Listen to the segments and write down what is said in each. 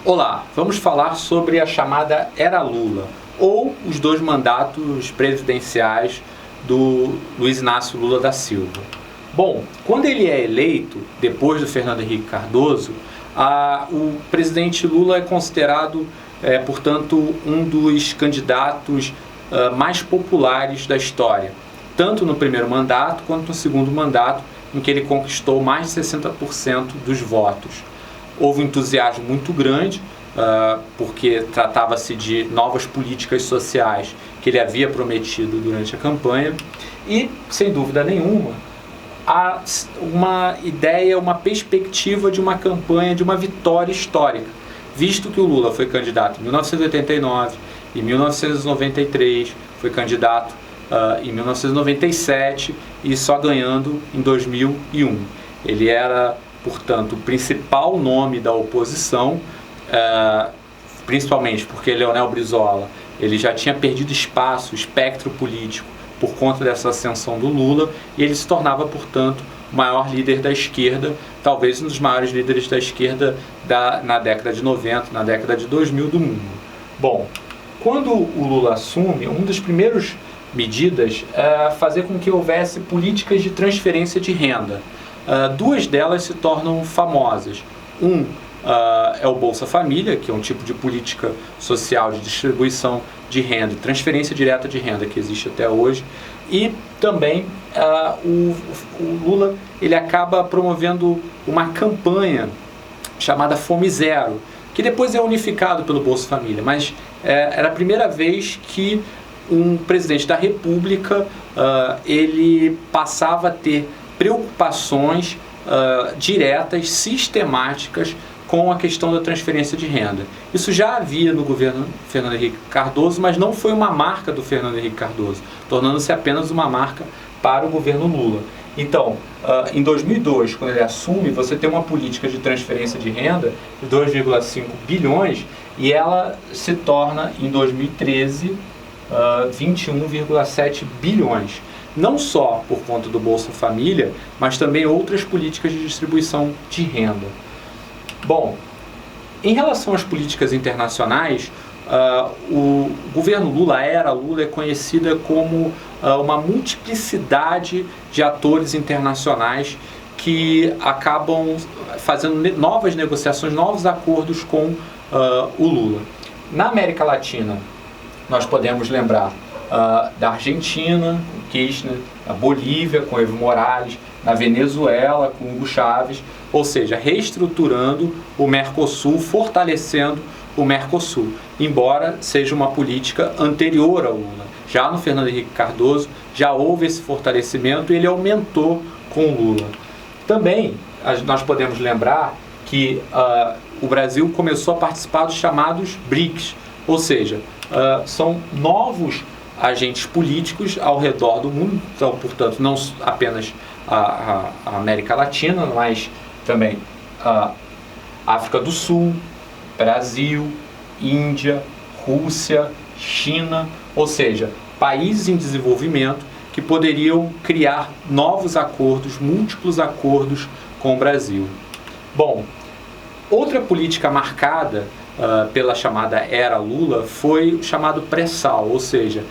Olá, vamos falar sobre a chamada Era Lula, ou os dois mandatos presidenciais do Luiz Inácio Lula da Silva. Bom, quando ele é eleito, depois do Fernando Henrique Cardoso, o presidente Lula é considerado, portanto, um dos candidatos mais populares da história, tanto no primeiro mandato quanto no segundo mandato, em que ele conquistou mais de 60% dos votos. Houve um entusiasmo muito grande, porque tratava-se de novas políticas sociais que ele havia prometido durante a campanha e, sem dúvida nenhuma, há uma ideia, uma perspectiva de uma campanha, de uma vitória histórica, visto que o Lula foi candidato em 1989, em 1993, foi candidato em 1997 e só ganhando em 2001. Ele era, portanto, o principal nome da oposição, principalmente porque Leonel Brizola ele já tinha perdido espaço, espectro político por conta dessa ascensão do Lula, e ele se tornava, portanto, o maior líder da esquerda, talvez um dos maiores líderes da esquerda na década de 90, na década de 2000 do mundo. Bom, quando o Lula assume, uma das primeiras medidas é fazer com que houvesse políticas de transferência de renda. Duas delas se tornam famosas. É o Bolsa Família, que é um tipo de política social de distribuição de renda, transferência direta de renda que existe até hoje. E também o Lula ele acaba promovendo uma campanha chamada Fome Zero, que depois é unificado pelo Bolsa Família, mas era a primeira vez que um presidente da República ele passava a ter preocupações diretas, sistemáticas com a questão da transferência de renda. Isso já havia no governo Fernando Henrique Cardoso, mas não foi uma marca do Fernando Henrique Cardoso, tornando-se apenas uma marca para o governo Lula. Então, em 2002, quando ele assume, você tem uma política de transferência de renda de 2,5 bilhões e ela se torna, em 2013, 21,7 bilhões. Não só por conta do Bolsa Família, mas também outras políticas de distribuição de renda. Bom, em relação às políticas internacionais, o governo Lula, a era Lula, é conhecida como uma multiplicidade de atores internacionais que acabam fazendo novas negociações, novos acordos com o Lula. Na América Latina, nós podemos lembrar da Argentina, com Kirchner, da Bolívia, com Evo Morales, na Venezuela, com Hugo Chávez, ou seja, reestruturando o Mercosul, fortalecendo o Mercosul, embora seja uma política anterior ao Lula. Já no Fernando Henrique Cardoso já houve esse fortalecimento e ele aumentou com o Lula. Também nós podemos lembrar que o Brasil começou a participar dos chamados BRICS, ou seja, são novos agentes políticos ao redor do mundo, então, portanto, não apenas a América Latina, mas também a África do Sul, Brasil, Índia, Rússia, China, ou seja, países em desenvolvimento que poderiam criar novos acordos, múltiplos acordos com o Brasil. Bom, outra política marcada pela chamada Era Lula foi o chamado pré-sal, ou seja,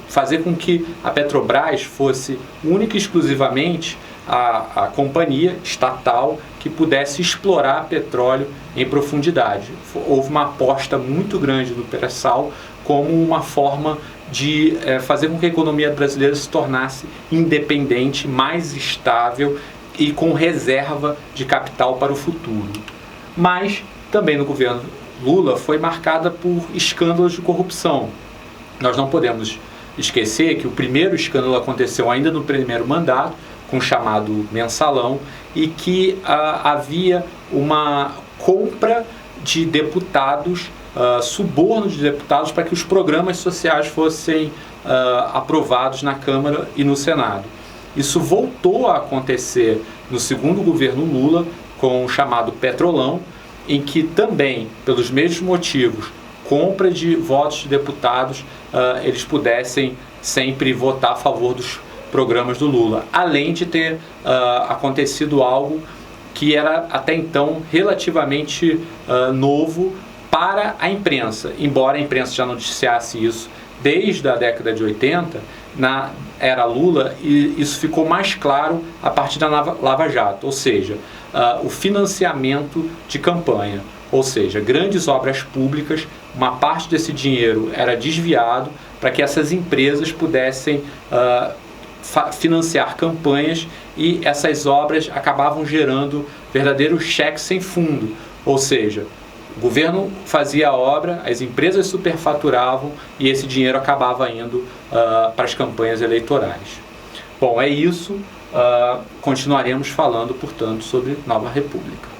fazer com que a Petrobras fosse única e exclusivamente a companhia estatal que pudesse explorar petróleo em profundidade. Houve uma aposta muito grande no pré-sal como uma forma de fazer com que a economia brasileira se tornasse independente, mais estável e com reserva de capital para o futuro. Mas também no governo Lula foi marcada por escândalos de corrupção. Nós não podemos esquecer que o primeiro escândalo aconteceu ainda no primeiro mandato, com o chamado mensalão, e que havia uma compra de deputados, suborno de deputados para que os programas sociais fossem aprovados na Câmara e no Senado. Isso voltou a acontecer no segundo governo Lula, com o chamado Petrolão, em que também, pelos mesmos motivos, compra de votos de deputados, eles pudessem sempre votar a favor dos programas do Lula, além de ter acontecido algo que era até então relativamente novo para a imprensa, embora a imprensa já noticiasse isso desde a década de 80, na era Lula, e isso ficou mais claro a partir da Lava Jato, ou seja, o financiamento de campanha, ou seja, grandes obras públicas, uma parte desse dinheiro era desviado para que essas empresas pudessem financiar campanhas, e essas obras acabavam gerando verdadeiros cheques sem fundo, ou seja, o governo fazia a obra, as empresas superfaturavam e esse dinheiro acabava indo para as campanhas eleitorais. Bom, é isso. Continuaremos falando, portanto, sobre Nova República.